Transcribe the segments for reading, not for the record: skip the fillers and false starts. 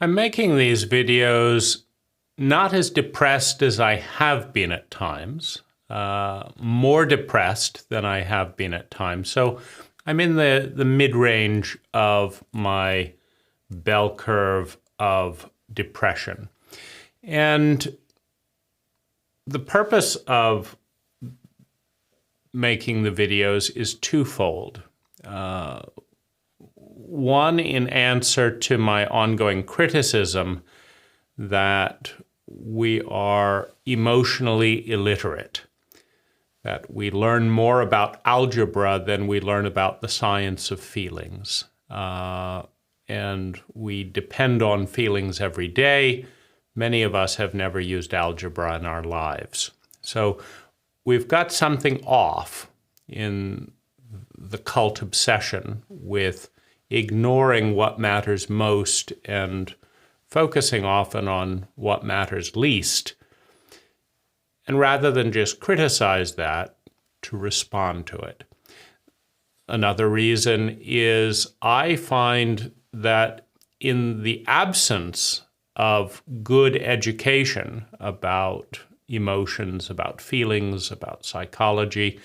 I'm making these videos not as depressed as I have been at times, more depressed than I have been at times. So I'm in the mid-range of my bell curve of depression. And the purpose of making the videos is twofold. One, in answer to my ongoing criticism that we are emotionally illiterate, that we learn more about algebra than we learn about the science of feelings. And we depend on feelings every day. Many of us have never used algebra in our lives. So we've got something off in the cult obsession with ignoring what matters most and focusing often on what matters least. And rather than just criticize that, to respond to it. Another reason is I find that in the absence of good education about emotions, about feelings, about psychology,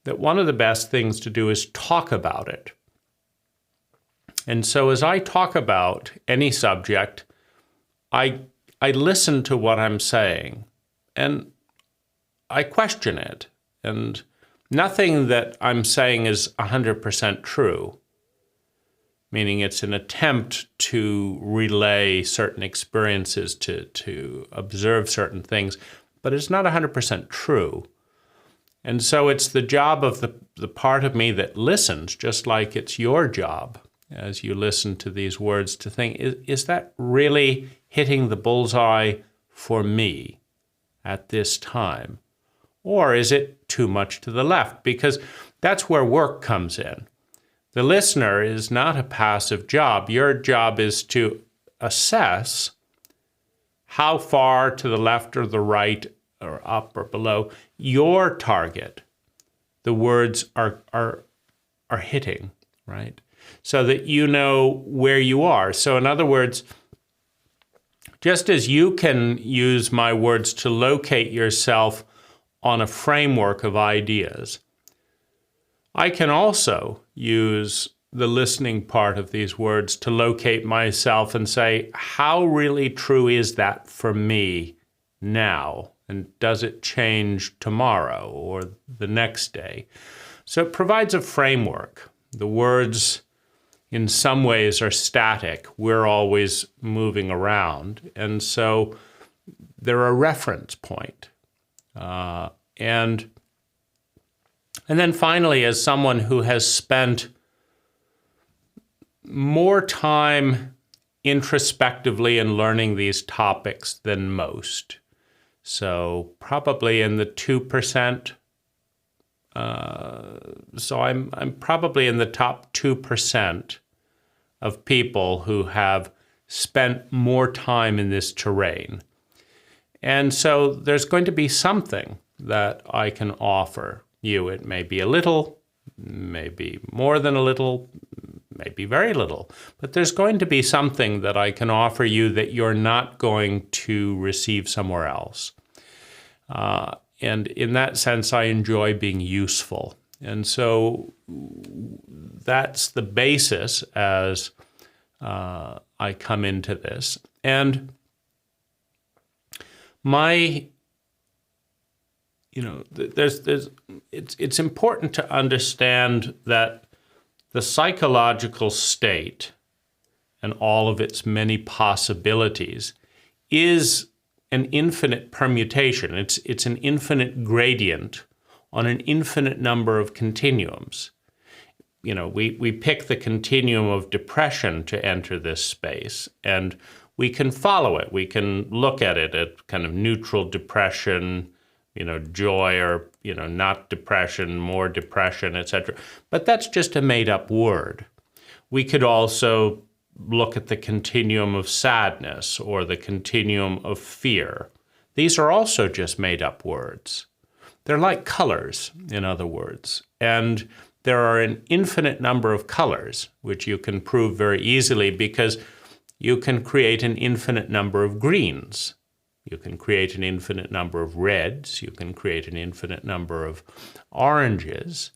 that one of the best things to do is talk about it. And so as I talk about any subject, I listen to what I'm saying and I question it. And nothing that I'm saying is 100% true, meaning it's an attempt to relay certain experiences, to observe certain things, but it's not 100% true. And so it's the job of the part of me that listens, just like it's your job as you listen to these words to think, is that really hitting the bullseye for me at this time? Or is it too much to the left? Because that's where work comes in. The listener is not a passive job. Your job is to assess how far to the left or the right or up or below your target the words are hitting, right? So that you know where you are. So in other words, just as you can use my words to locate yourself on a framework of ideas, I can also use the listening part of these words to locate myself and say, how really true is that for me now? And does it change tomorrow or the next day? So it provides a framework. The words in some ways are static. We're always moving around. And so they're a reference point. And then finally, as someone who has spent more time introspectively in learning these topics than most, so probably in the 2%, so I'm probably in the top 2% of people who have spent more time in this terrain. And so there's going to be something that I can offer you. It may be a little, maybe more than a little, maybe very little, but there's going to be something that I can offer you that you're not going to receive somewhere else. And in that sense, I enjoy being useful. And so that's the basis as I come into this. And my, it's important to understand that the psychological state and all of its many possibilities is an infinite permutation. It's an infinite gradient on an infinite number of continuums. You know, we pick the continuum of depression to enter this space, and we can follow it. We can look at it at kind of neutral depression, joy, or, not depression, more depression, etc. But that's just a made-up word. We could also look at the continuum of sadness or the continuum of fear. These are also just made-up words. They're like colors, in other words. And there are an infinite number of colors, which you can prove very easily because you can create an infinite number of greens. You can create an infinite number of reds. You can create an infinite number of oranges.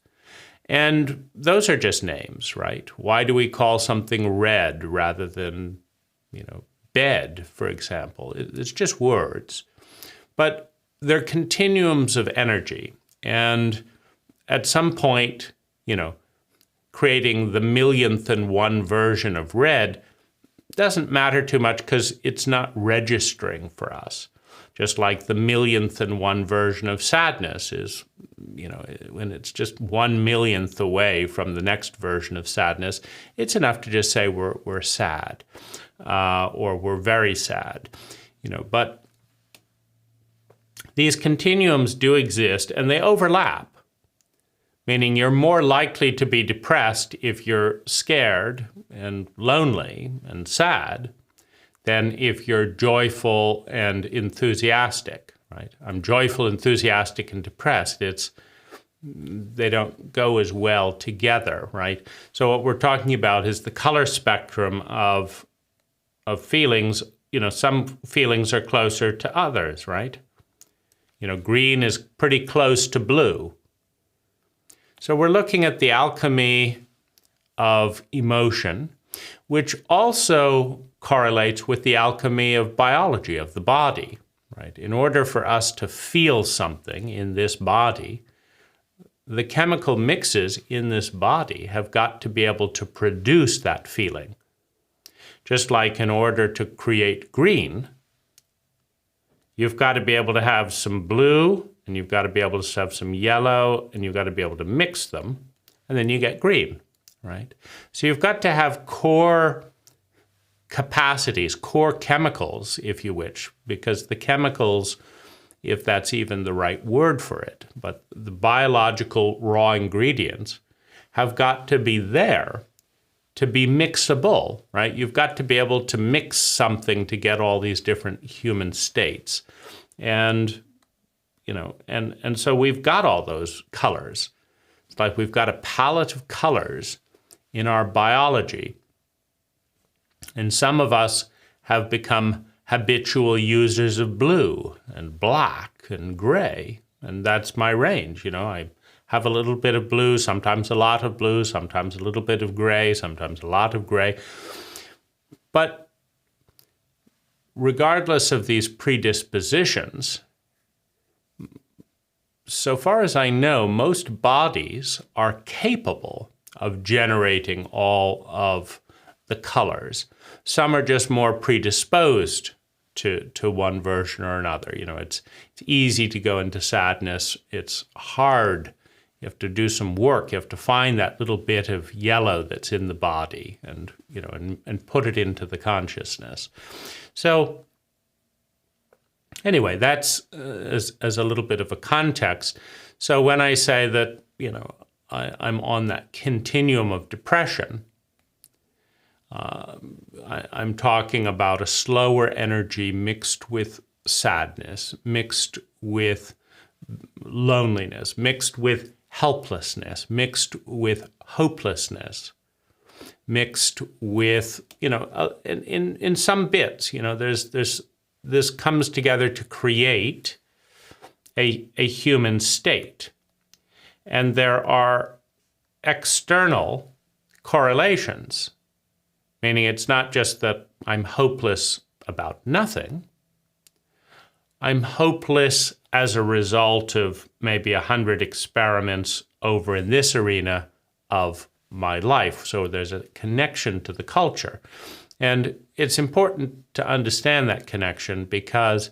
And those are just names, right? Why do we call something red rather than, bed, for example? It's just words. But they're continuums of energy. And at some point, creating the millionth and one version of red doesn't matter too much because it's not registering for us. Just like the millionth and one version of sadness is, when it's just 1/1,000,000th away from the next version of sadness, it's enough to just say we're sad or we're very sad. But these continuums do exist and they overlap. Meaning you're more likely to be depressed if you're scared and lonely and sad than if you're joyful and enthusiastic, right? I'm joyful, enthusiastic, and depressed. They don't go as well together, right? So what we're talking about is the color spectrum of feelings. Some feelings are closer to others, right? Green is pretty close to blue. So we're looking at the alchemy of emotion, which also correlates with the alchemy of biology, of the body, right? In order for us to feel something in this body, the chemical mixes in this body have got to be able to produce that feeling. Just like in order to create green, you've got to be able to have some blue, and you've got to be able to have some yellow, and you've got to be able to mix them, and then you get green, right? So you've got to have core capacities, core chemicals, if you wish, because the chemicals, if that's even the right word for it, but the biological raw ingredients have got to be there to be mixable, right? You've got to be able to mix something to get all these different human states. And so we've got all those colors. It's like we've got a palette of colors in our biology. And some of us have become habitual users of blue and black and gray. And that's my range. I have a little bit of blue, sometimes a lot of blue, sometimes a little bit of gray, sometimes a lot of gray. But regardless of these predispositions, so far as I know, most bodies are capable of generating all of the colors. Some are just more predisposed to one version or another. It's easy to go into sadness. It's hard. You have to do some work. You have to find that little bit of yellow that's in the body and put it into the consciousness. So anyway, that's as a little bit of a context. So when I say that, I'm on that continuum of depression, I'm talking about a slower energy mixed with sadness, mixed with loneliness, mixed with helplessness, mixed with hopelessness, mixed with, in some bits, this comes together to create a human state. And there are external correlations, meaning it's not just that I'm hopeless about nothing. I'm hopeless as a result of maybe 100 experiments over in this arena of my life. So there's a connection to the culture. And it's important to understand that connection because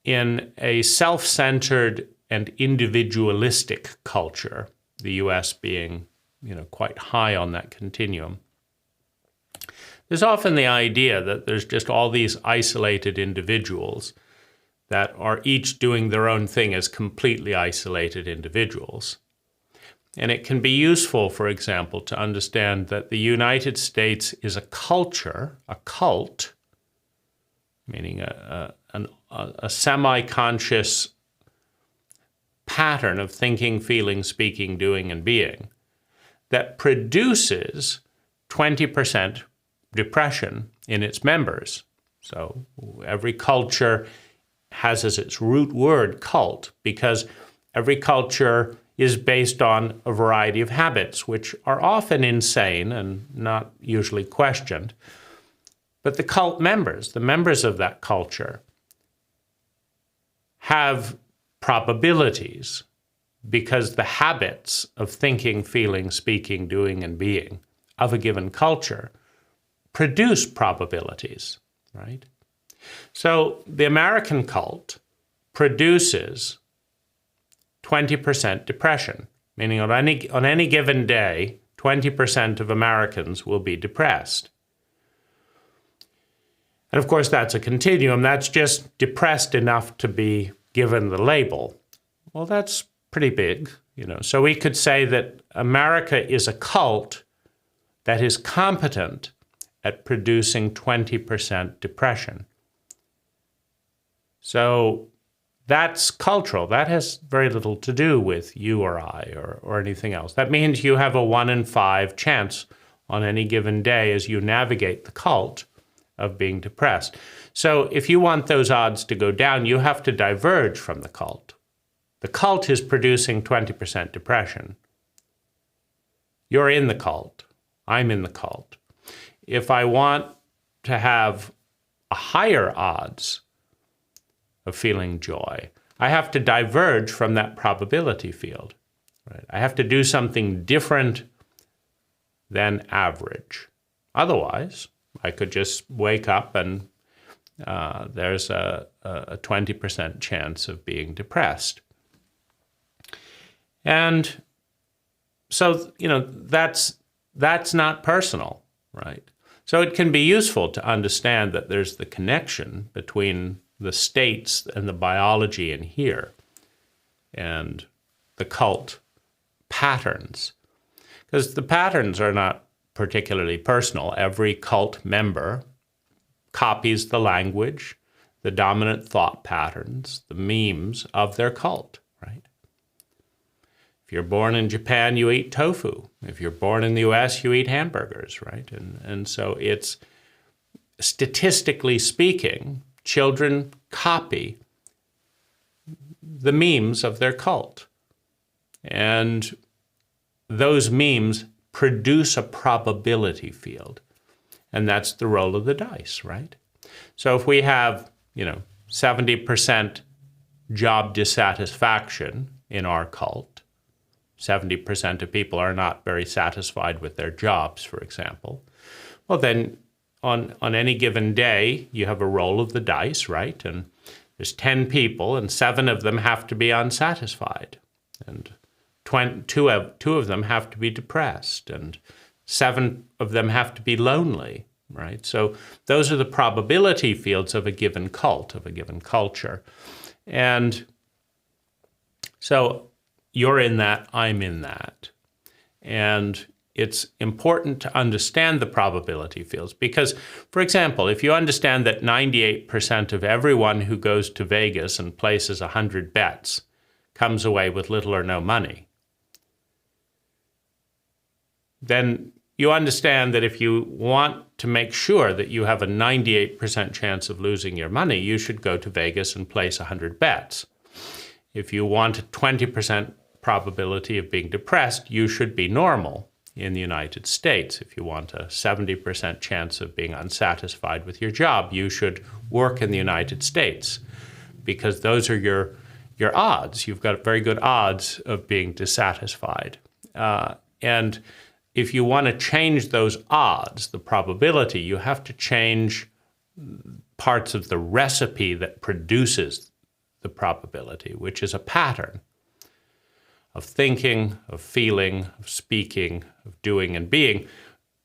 in a self-centered and individualistic culture, the US being, quite high on that continuum, there's often the idea that there's just all these isolated individuals that are each doing their own thing as completely isolated individuals. And it can be useful, for example, to understand that the United States is a culture, a cult, meaning a semi-conscious pattern of thinking, feeling, speaking, doing, and being that produces 20% depression in its members. So every culture has as its root word cult, because every culture is based on a variety of habits, which are often insane and not usually questioned. But the cult members, the members of that culture, have probabilities because the habits of thinking, feeling, speaking, doing, and being of a given culture produce probabilities, right? So the American cult produces 20% depression, meaning on any given day, 20% of Americans will be depressed. And of course, that's a continuum. That's just depressed enough to be given the label. Well, that's pretty big, So we could say that America is a cult that is competent at producing 20% depression. So that's cultural. That has very little to do with you or I or anything else. That means you have a 1 in 5 chance on any given day as you navigate the cult of being depressed. So if you want those odds to go down, you have to diverge from the cult. The cult is producing 20% depression. You're in the cult. I'm in the cult. If I want to have a higher odds of feeling joy, I have to diverge from that probability field. Right? I have to do something different than average. Otherwise, I could just wake up and there's a 20% chance of being depressed. And so, that's not personal, right? So it can be useful to understand that there's the connection between the states and the biology in here and the cult patterns. Because the patterns are not particularly personal. Every cult member copies the language, the dominant thought patterns, the memes of their cult, right? If you're born in Japan, you eat tofu. If you're born in the US, you eat hamburgers, right? And so it's, statistically speaking, children copy the memes of their cult. And those memes produce a probability field. And that's the roll of the dice, right? So if we have, 70% job dissatisfaction in our cult, 70% of people are not very satisfied with their jobs, for example, well then on any given day, you have a roll of the dice, right? And there's 10 people and 7 of them have to be unsatisfied. And two of them have to be depressed, and 7 of them have to be lonely, right? So those are the probability fields of a given cult, of a given culture. And so you're in that, I'm in that. And it's important to understand the probability fields because, for example, if you understand that 98% of everyone who goes to Vegas and places 100 bets comes away with little or no money, then you understand that if you want to make sure that you have a 98% chance of losing your money, you should go to Vegas and place 100 bets. If you want a 20% probability of being depressed, you should be normal in the United States. If you want a 70% chance of being unsatisfied with your job, you should work in the United States because those are your odds. You've got very good odds of being dissatisfied. And if you want to change those odds, the probability, you have to change parts of the recipe that produces the probability, which is a pattern of thinking, of feeling, of speaking, of doing and being.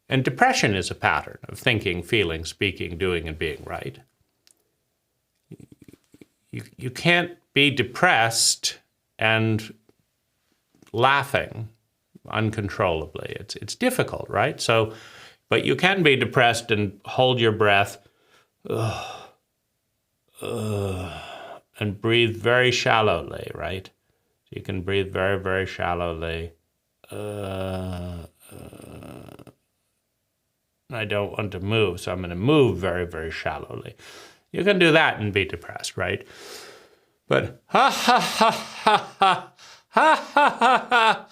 And depression is a pattern of thinking, feeling, speaking, doing and being, right? You can't be depressed and laughing uncontrollably. It's difficult, right? So, but you can be depressed and hold your breath and breathe very shallowly, right? So you can breathe very, very shallowly. I don't want to move, so I'm going to move very, very shallowly. You can do that and be depressed, right? But ha ha ha ha ha ha ha ha ha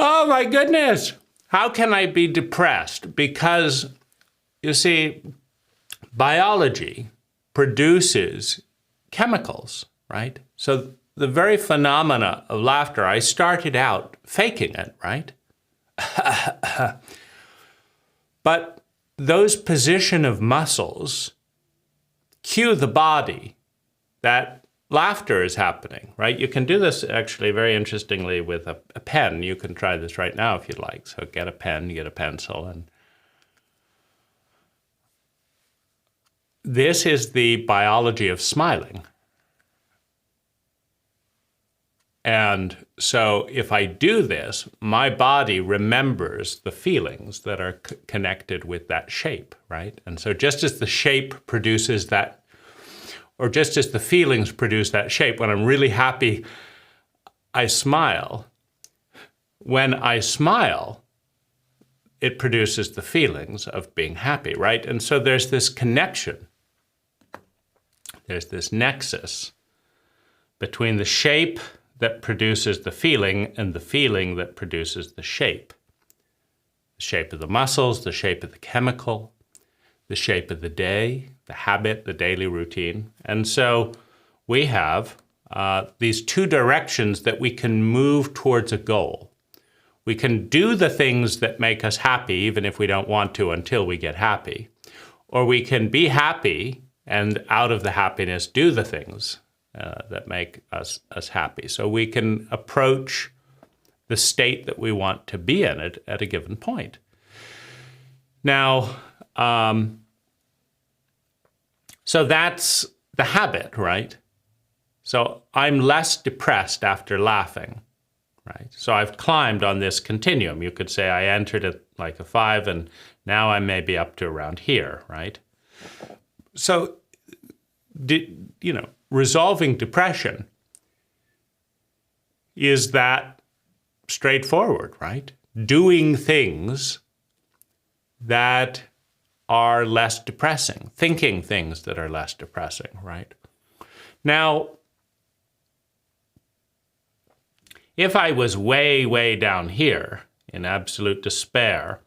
Oh my goodness. How can I be depressed? Because, you see, biology produces chemicals, right? So the very phenomena of laughter, I started out faking it, right? But those position of muscles cue the body that laughter is happening, right? You can do this actually very interestingly with a pen. You can try this right now if you'd like. So get a pen, get a pencil, and this is the biology of smiling. And so if I do this, my body remembers the feelings that are connected with that shape, right? And so just as the shape produces that, or just as the feelings produce that shape, when I'm really happy, I smile. When I smile, it produces the feelings of being happy, right? And so there's this connection. There's this nexus between the shape that produces the feeling and the feeling that produces the shape. The shape of the muscles, the shape of the chemical, the shape of the day, the habit, the daily routine. And so we have these two directions that we can move towards a goal. We can do the things that make us happy, even if we don't want to, until we get happy. Or we can be happy and out of the happiness do the things that make us happy. So we can approach the state that we want to be in at a given point. Now, so that's the habit, right? So I'm less depressed after laughing, right? So I've climbed on this continuum. You could say I entered at like a 5 and now I may be up to around here, right? So, resolving depression is that straightforward, right? Doing things that are less depressing, thinking things that are less depressing, right? Now, if I was way, way down here in absolute despair,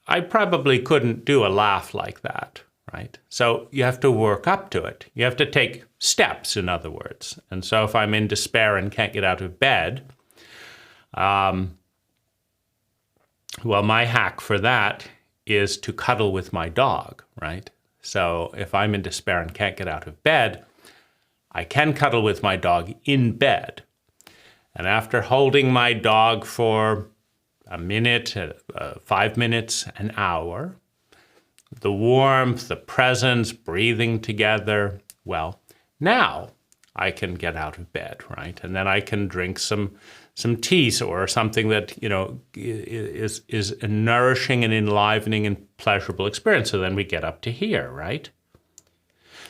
I probably couldn't do a laugh like that, right? So you have to work up to it. You have to take steps, in other words. And so if I'm in despair and can't get out of bed, well, my hack for that is to cuddle with my dog, right? So if I'm in despair and can't get out of bed, I can cuddle with my dog in bed. And after holding my dog for a minute, 5 minutes, an hour, the warmth, the presence, breathing together, well, now I can get out of bed, right? And then I can drink some tea or something that, is a nourishing and enlivening and pleasurable experience. So then we get up to here, right?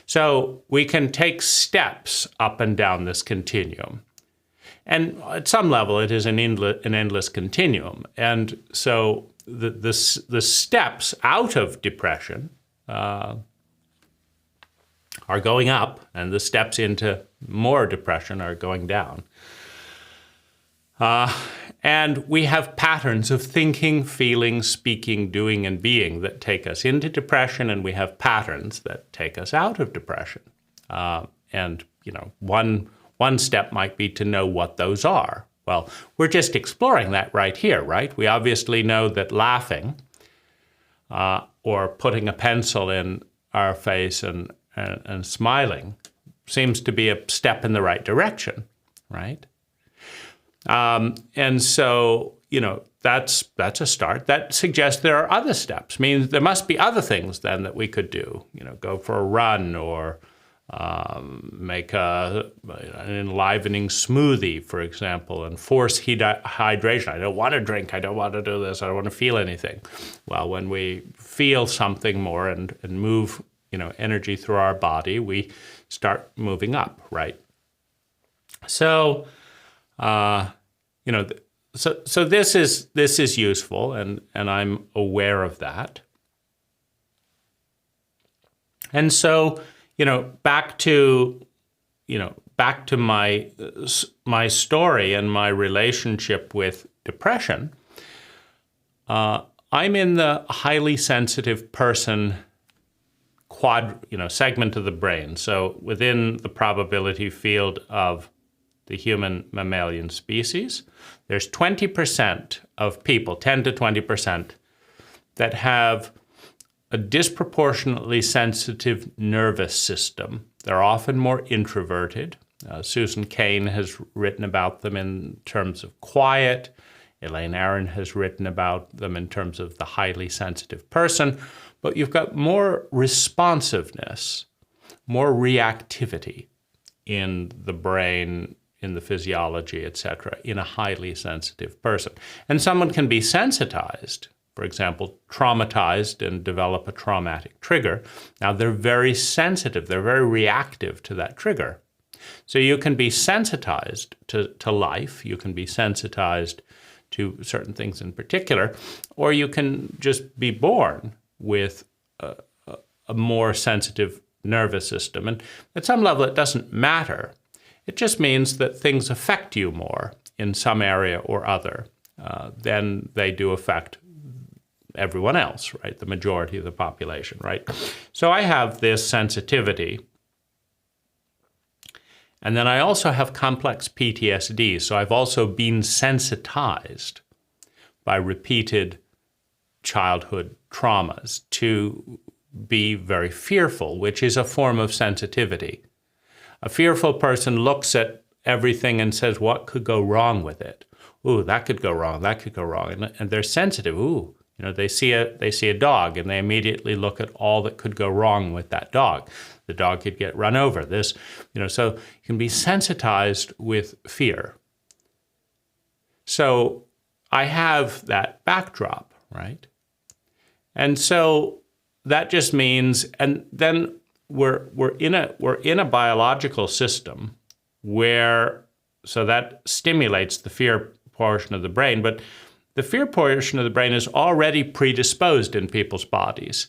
So we can take steps up and down this continuum. And at some level, it is an endless continuum. And so the steps out of depression are going up, and the steps into more depression are going down. And we have patterns of thinking, feeling, speaking, doing, and being that take us into depression, and we have patterns that take us out of depression. And one step might be to know what those are. Well, we're just exploring that right here, right? We obviously know that laughing or putting a pencil in our face and smiling seems to be a step in the right direction, right? And so, that's a start. That suggests there are other steps. Means there must be other things then that we could do. Go for a run or make an enlivening smoothie, for example, and force hydration. I don't want to drink. I don't want to do this. I don't want to feel anything. Well, when we feel something more and move, energy through our body, we start moving up, right? So, So this is useful, and I'm aware of that. And so, back to my story and my relationship with depression. I'm in the highly sensitive person segment of the brain. So within the probability field of the human mammalian species, there's 20% of people, 10 to 20%, that have a disproportionately sensitive nervous system. They're often more introverted. Susan Cain has written about them in terms of quiet. Elaine Aron has written about them in terms of the highly sensitive person. But you've got more responsiveness, more reactivity in the brain, in the physiology, etc., in a highly sensitive person. And someone can be sensitized, for example, traumatized and develop a traumatic trigger. Now, they're very sensitive. They're very reactive to that trigger. So you can be sensitized to life. You can be sensitized to certain things in particular, or you can just be born with a more sensitive nervous system. And at some level, it doesn't matter. It just means that things affect you more in some area or other than they do affect everyone else, right? The majority of the population, right? So I have this sensitivity. And then I also have complex PTSD. So I've also been sensitized by repeated childhood traumas to be very fearful, which is a form of sensitivity. A fearful person looks at everything and says, what could go wrong with it? Ooh, that could go wrong, that could go wrong. And they're sensitive. Ooh, they see a dog and they immediately look at all that could go wrong with that dog. The dog could get run over. So you can be sensitized with fear. So I have that backdrop, right? And so that just means, and then we're in a biological system where, so that stimulates the fear portion of the brain, but the fear portion of the brain is already predisposed in people's bodies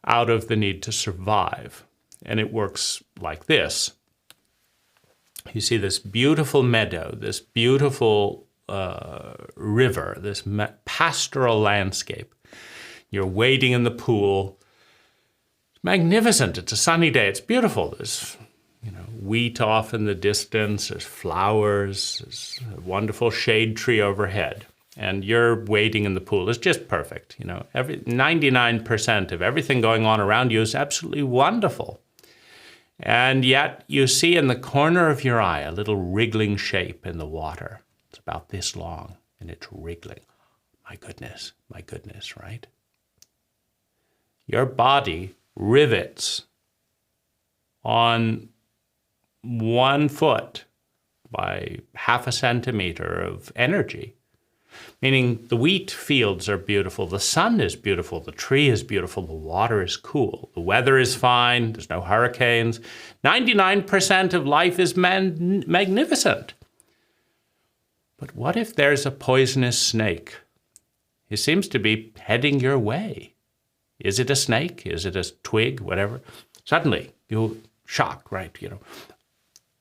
out of the need to survive. And it works like this. You see this beautiful meadow, this beautiful river, this pastoral landscape. You're wading in the pool. It's magnificent. It's a sunny day. It's beautiful. There's wheat off in the distance. There's flowers. There's a wonderful shade tree overhead. And you're wading in the pool. It's just perfect. 99% of everything going on around you is absolutely wonderful. And yet you see in the corner of your eye a little wriggling shape in the water. It's about this long, and it's wriggling. My goodness, right? Your body rivets on 1 foot by half a centimeter of energy. Meaning the wheat fields are beautiful, the sun is beautiful, the tree is beautiful, the water is cool, the weather is fine, there's no hurricanes. 99% of life is magnificent. But what if there's a poisonous snake? He seems to be heading your way. Is it a snake? Is it a twig? Whatever. Suddenly, you're shocked, right?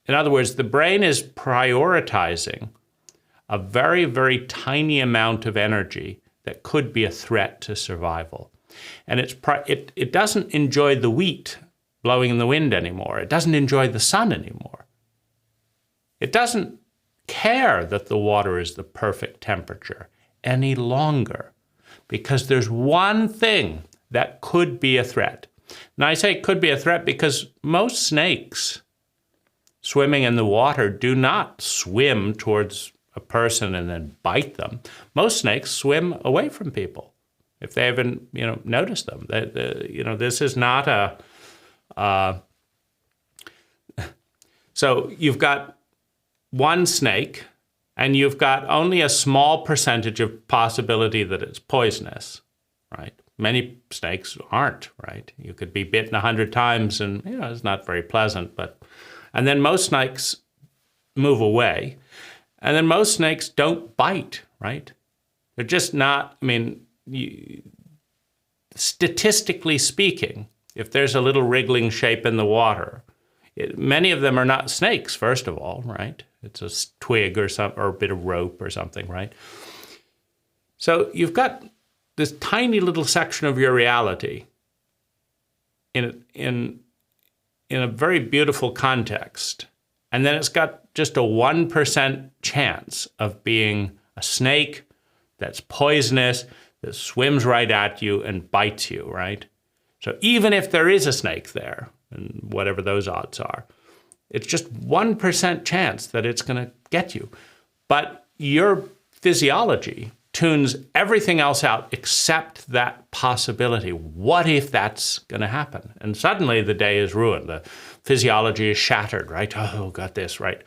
In other words, the brain is prioritizing a very, very tiny amount of energy that could be a threat to survival. And it doesn't enjoy the wheat blowing in the wind anymore. It doesn't enjoy the sun anymore. It doesn't care that the water is the perfect temperature any longer, because there's one thing that could be a threat. And I say could be a threat because most snakes swimming in the water do not swim towards a person and then bite them. Most snakes swim away from people if they haven't, noticed them. This is not a. So you've got one snake, and you've got only a small percentage of possibility that it's poisonous, right? Many snakes aren't, right? You could be bitten 100 times, and it's not very pleasant. And then most snakes move away, and then most snakes don't bite, right? They're just not. Statistically speaking, if there's a little wriggling shape in the water, many of them are not snakes, first of all, right? It's a twig or a bit of rope or something, right? So you've got this tiny little section of your reality in a very beautiful context, and then it's got just a 1% chance of being a snake that's poisonous, that swims right at you and bites you, right? So even if there is a snake there, and whatever those odds are, it's just 1% chance that it's going to get you. But your physiology tunes everything else out except that possibility. What if that's going to happen? And suddenly the day is ruined. The physiology is shattered, right? Oh, got this, right?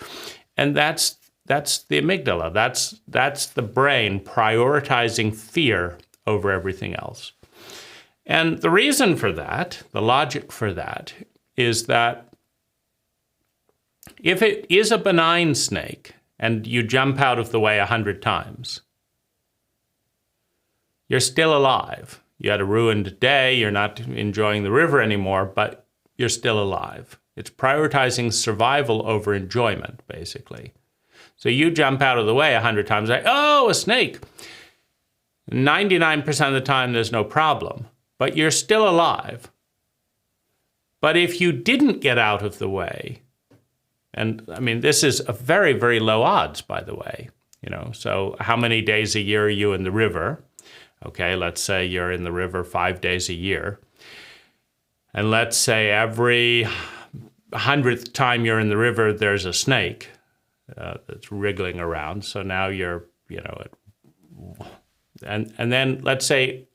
And that's the amygdala. That's the brain prioritizing fear over everything else. And the reason for that, the logic for that, is that if it is a benign snake and you jump out of the way 100 times, you're still alive. You had a ruined day, you're not enjoying the river anymore, but you're still alive. It's prioritizing survival over enjoyment, basically. So you jump out of the way 100 times, like, oh, a snake. 99% of the time, there's no problem, but you're still alive. But if you didn't get out of the way, and this is a very, very low odds, by the way, so how many days a year are you in the river? Okay, let's say you're in the river 5 days a year. And let's say every 100th time you're in the river, there's a snake that's wriggling around. So now you're, and then let's say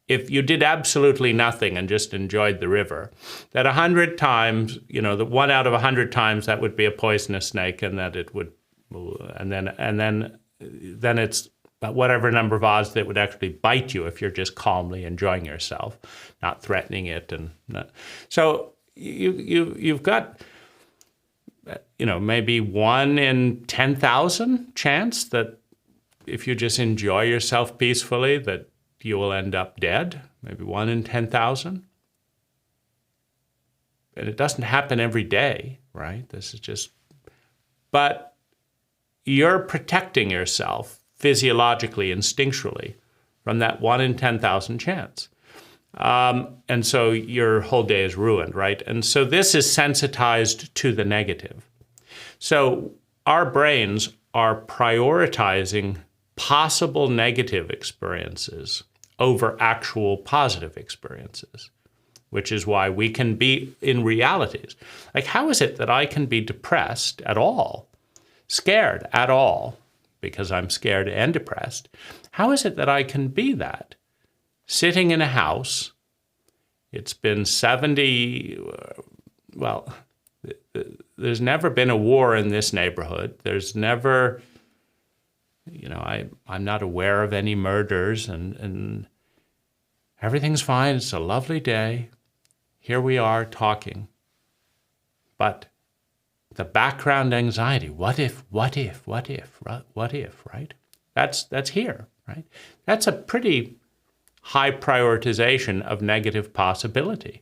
if you did absolutely nothing and just enjoyed the river, that 100 times, the 1 out of 100 times that would be a poisonous snake, and that it would, and then it's whatever number of odds that it would actually bite you if you're just calmly enjoying yourself, not threatening it, so you've got maybe 1 in 10,000 chance that if you just enjoy yourself peacefully, that you will end up dead, maybe 1 in 10,000. And it doesn't happen every day, right? But you're protecting yourself physiologically, instinctually, from that 1 in 10,000 chance. And so your whole day is ruined, right? And so this is sensitized to the negative. So our brains are prioritizing possible negative experiences over actual positive experiences, which is why we can be in realities. Like, how is it that I can be depressed at all, scared at all, because I'm scared and depressed? How is it that I can be that? Sitting in a house, it's been 70, there's never been a war in this neighborhood. There's never, I'm not aware of any murders, and everything's fine. It's a lovely day. Here we are talking. But the background anxiety, what if, right? That's here, right? That's a pretty high prioritization of negative possibility.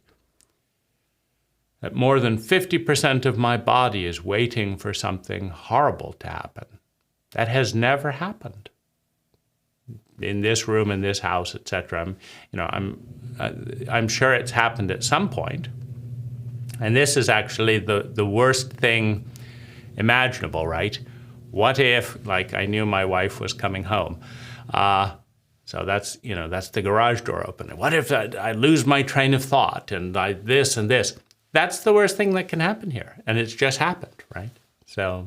That more than 50% of my body is waiting for something horrible to happen. That has never happened in this room, in this house, etc. I'm sure it's happened at some point. And this is actually the worst thing imaginable, right? What if, like, I knew my wife was coming home? So that's, that's the garage door opening. What if I lose my train of thought and this and this? That's the worst thing that can happen here. And it's just happened, right? So,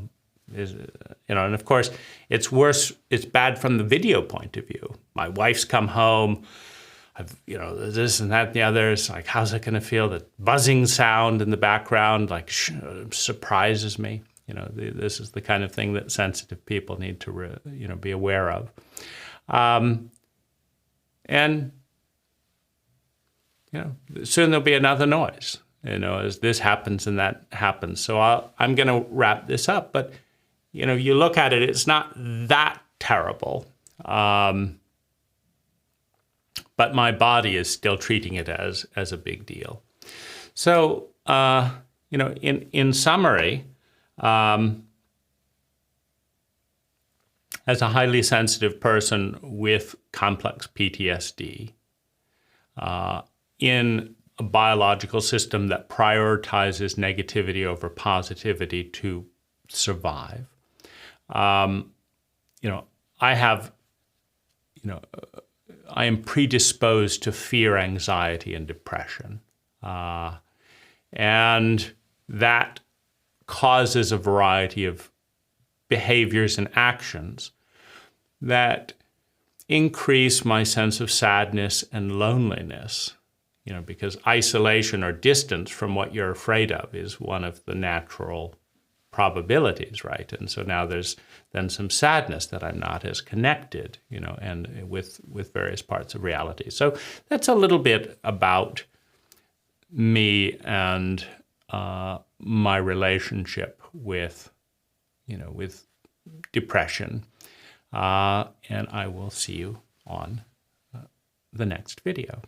and of course, it's worse, it's bad from the video point of view. My wife's come home, this and that and the other. It's like, how's it going to feel? The buzzing sound in the background, like, surprises me. This is the kind of thing that sensitive people need to, be aware of. And, soon there'll be another noise, as this happens and that happens. So I'm going to wrap this up. But, you look at it, it's not that terrible. But my body is still treating it as a big deal. So, in summary, as a highly sensitive person with complex PTSD, in a biological system that prioritizes negativity over positivity to survive, I am predisposed to fear, anxiety, and depression. And that causes a variety of behaviors and actions that increase my sense of sadness and loneliness, because isolation or distance from what you're afraid of is one of the natural probabilities, right? And so now there's then some sadness that I'm not as connected, and with various parts of reality. So that's a little bit about me and my relationship with depression. And I will see you on the next video.